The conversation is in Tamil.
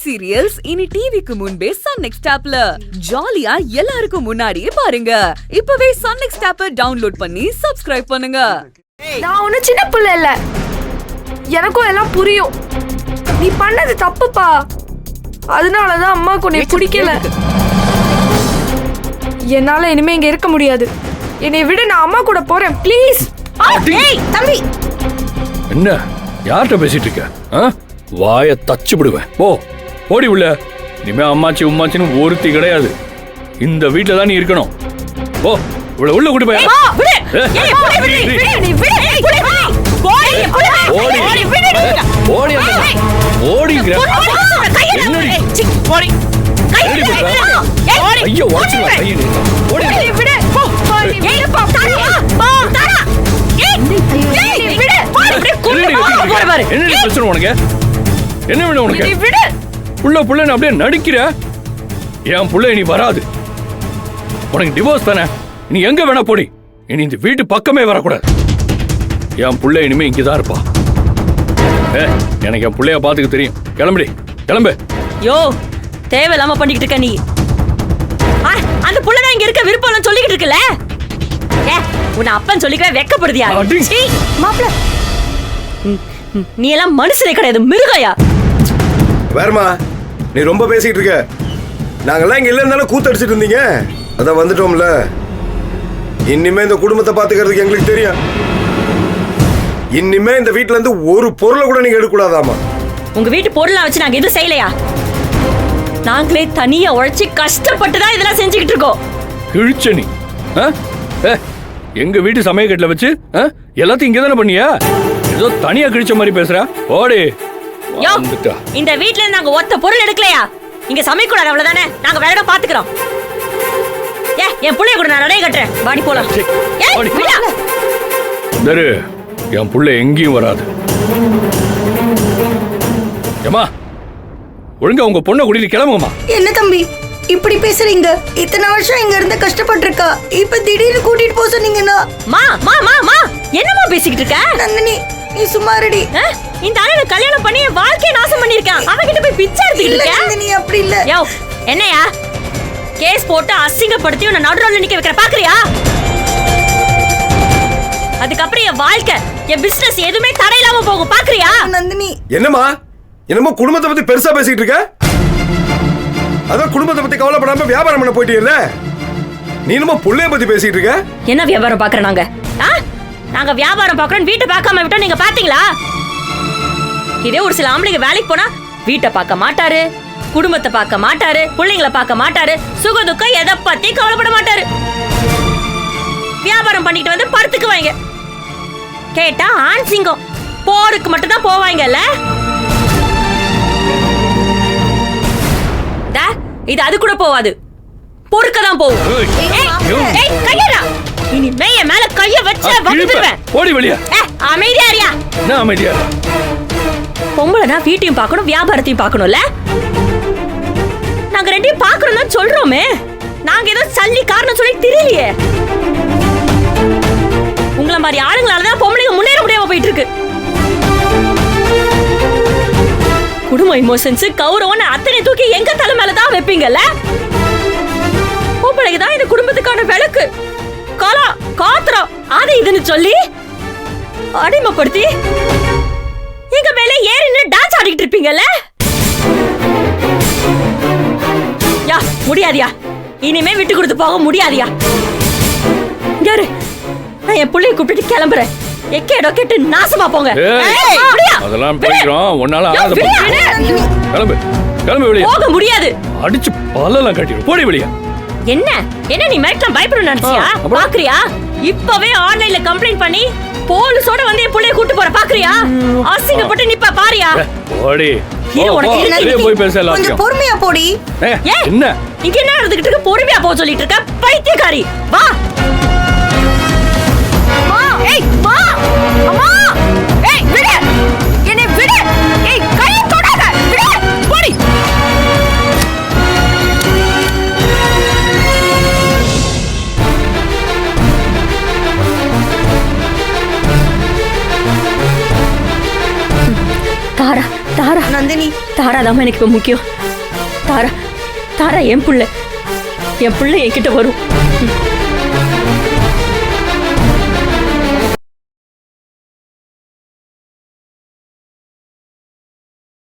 வெப் சீரியல்ஸ் இனி டிவிக்கு முன்பே சன் நெக்ஸ்ட் ஆப்ல ஜாலியா எல்லாருக்கும் முன்னாடியே பாருங்க. இப்பவே சன் நெக்ஸ்ட் ஆப்பை டவுன்லோட் பண்ணி சப்ஸ்கிரைப் பண்ணுங்க. நான் ஒன்னும் சின்ன பிள்ளை இல்ல, எனக்கும் எல்லாம் புரியும். நீ பண்ணது தப்புப்பா, அதனாலதான் அம்மாக்கு உன்னை பிடிக்கல. என்னால இனிமே இங்க இருக்க முடியாது. என்னை விட, நான் அம்மா கூட போறேன் ப்ளீஸ். தம்பி, என்ன யார்கிட்ட பேசிட்டு இருக்க? வாய தச்சு விடுவேன். ஓடி உள்ள. இனிமே அம்மாச்சி உம்மாச்சின்னு ஒருத்தி கிடையாது. இந்த வீட்டுல தான் நீ இருக்கணும். உள்ள கூட்டி போய். என்ன வேணும் உனக்கு? புள்ள அப்படியே நடிக்கிற. என் புள்ள நீ வராது. உனக்கு டிவோர்ஸ் தானே, நீ எங்க வேணா போடி. இனி இந்த வீட்டு பக்கமே வரக்கூடாது. என் புள்ள இனிமே இங்கதான் இருப்பா. எனக்கு என் புள்ளைய பாத்துக்க தெரியும். கிளம்புடி, கிளம்பு. யோ, தேவையில்லாம பண்ணிக்கிட்டு இருக்க நீ. அந்த புள்ளதான் இங்க இருக்க விருப்பம் சொல்லிக்கிட்டு இருக்கல. உன்னை அப்பன் சொல்லிக்கவே வெக்கப்படுதியா? மாப்ள, நீ எல்லாம் மனுஷனே கிடையாது, மிருகையா. வேறமா, நீ ரொம்ப பேசிட்டு இருக்க. நாங்கெல்லாம் இங்க இல்ல இருந்தாலும் கூத்தடிச்சிட்டு இருந்தீங்க. அதான் வந்துட்டோம்ல. இனிமே இந்த குடும்பத்தை பாத்துக்கிறதுக்கு எங்களுக்கு தெரியும். இனிமே இந்த வீட்டுல இருந்து ஒரு பொருளை கூட நீங்க எடுக்கக்கூடாதாமா. உங்க வீட்டு பொருளை வச்சு நாங்க எதுவும் செய்யலையா? நாங்களே தனியா உழைச்சி கஷ்டப்பட்டுதான் இதெல்லாம் செஞ்சுக்கிட்டு இருக்கோம். கிழிச்ச நீ எங்க வீட்டு சமயக்கட்டுல வச்சு எல்லாத்தையும் இங்கதானே பண்ணியா? ஏதோ தனியா கிழிச்ச மாதிரி பேசுற. ஓடி. இந்த வீட்டுல இருந்து நாங்க ஒத்த பொருள் எடுக்கலையா? இங்க சமைக்கூடாது, அவ்வளவுதானே. நாங்க வேற இடம் பாத்துக்கிறோம். என் புள்ளைய கூட நான் நடைய கட்டுறேன். வாடி போலாம். என் புள்ள எங்கேயும் வராது. ஏமா, ஒழுங்கா உங்க பொண்ணை கூட்டிட்டு கிளம்புங்கம்மா. என்ன தம்பி இப்படி பேசுறீங்க? இத்தனை வருஷம் இங்க இருந்து கஷ்டப்பட்டு இருக்கா, இப்ப திடீர்னு கூட்டிட்டு போக சொன்னீங்கன்னா? என்னமா பேசிக்கிட்டு இருக்க? நந்தினி, நீ சும்மா ரெடி. இந்த ஆளு கல்யாணம் பண்ணி வாழ்க்கைய நாசம் பண்ணிருக்கான். அவன் கிட்ட போய் பிச்சை எடுத்துக்கிட்டு இருக்க? நந்தினி அப்படி இல்ல. யோ, என்னையா கேஸ் போட்டு அசிங்கப்படுத்தி உன்னை நடுரோல நிக்க வைக்கிற பாக்குறியா? அதுக்கப்புறம் என் வாழ்க்கை, என் பிசினஸ் எதுவுமே தடையில்லாம போகும் பாக்குறியா? நந்தினி, என்னமோ குடும்பத்தை பத்தி பெருசா பேசிட்டு இருக்க. அதான் குடும்பத்தை பத்தி கவலைப்படாம வியாபாரம் பண்ண போயிட்டீங்கல்ல. நீ என்னமோ புள்ளைய பத்தி பேசிட்டு இருக்க. என்ன வியாபாரம் பாக்குற? நாங்க வியாபாரம் பாக்குறோம், வீட்டை பார்க்காம விட்டோம். நீங்க பாத்தீங்களா? இதே ஒரு சில ஆம்பளைங்க வேலைக்கு போனா வீட்டை பார்க்க மாட்டாரு, குடும்பத்தை பார்க்க மாட்டாரு, பிள்ளைங்களை பார்க்க மாட்டாரு, சுக துக்கம் எதை பத்தி கவலைப்பட மாட்டாரு. வியாபாரம் பண்ணிட்டு வந்து படுத்துக்குவாங்க. கேட்டா ஆண் சிங்கம் போருக்கு மட்டும் தான் போவாங்கல்ல. இது அது கூட போவாது, பொறுக்கதான் போகும். இனிமே என் மேல கைய வச்ச வந்துடுவேன். ஓடி வெளிய. அமைதியா இருயா. என்ன அமைதியா? பொம்பளைனா வீட்டையும் பார்க்கணும், வியாபாரத்தையும் பார்க்கணும்ல. நாங்க ரெண்டையும் பார்க்கணும் தான் சொல்றோமே. நாங்க ஏதோ சல்லி காரணம் சொல்லி தெரியலையே. உங்கள மாதிரி ஆளுங்களாலதான் பொம்பளைங்க முன்னேற முடியாம போயிட்டு இருக்கு. குடும்ப இமோஷன்ஸ், கௌரவம் அத்தனை தூக்கி எங்க தலை மேலதான் வைப்பீங்கல்ல. பொம்பளைங்க தான் இந்த குடும்பத்துக்கான விளக்கு. காலா காத்திரம் அது இதுன்னு சொல்லி அடிமைப்படுத்தி எங்க மேல ஏறின்னு டான்ஸ் ஆடிக்கிட்டு இருப்பீங்கல்ல. யா, முடியாதியா. இனிமே விட்டு கொடுத்து போக முடியாதியா. யாரு, நான் என் பிள்ளைய கூப்பிட்டு கிளம்புறேன். எக்கேடோ கேட்டு நாசமா போங்க. அதெல்லாம் போயிடும். உன்னால கிளம்பு, கிளம்பு வெளிய. போக முடியாது. அடிச்சு பல்லெல்லாம் கட்டிடும். போடி வெளிய. என்ன என்ன நீ மேட்லாம் பயப்பட நினைச்சியா? பாக்குறியா? இப்பவே ஆன்லைன்ல கம்ப்ளைண்ட் பண்ணி போலீஸோட வந்து என் புள்ளைய கூட்டி போற பாக்குறியா? அசிங்கப்பட்டு நிப்ப பாரியா? ஓடி. போய் பேசலாம். கொஞ்சம் பொறுமையா போடி. என்ன இங்க என்ன நடந்துக்கிட்டு இருக்கு? பொறுமையா போ சொல்லிட்டு இருக்க பைத்தியக்காரி. வா. ஏய் வா. அம்மா. ஏய் விடு. என்னை விடு. ஏய் கையை தொடாத. விடு. போடி. தாரா, தாரா. நந்தினி, தாராதாம்மா எனக்கு இப்ப முக்கியம். தாரா தாரா என் புள்ள என்கிட்ட வரும்.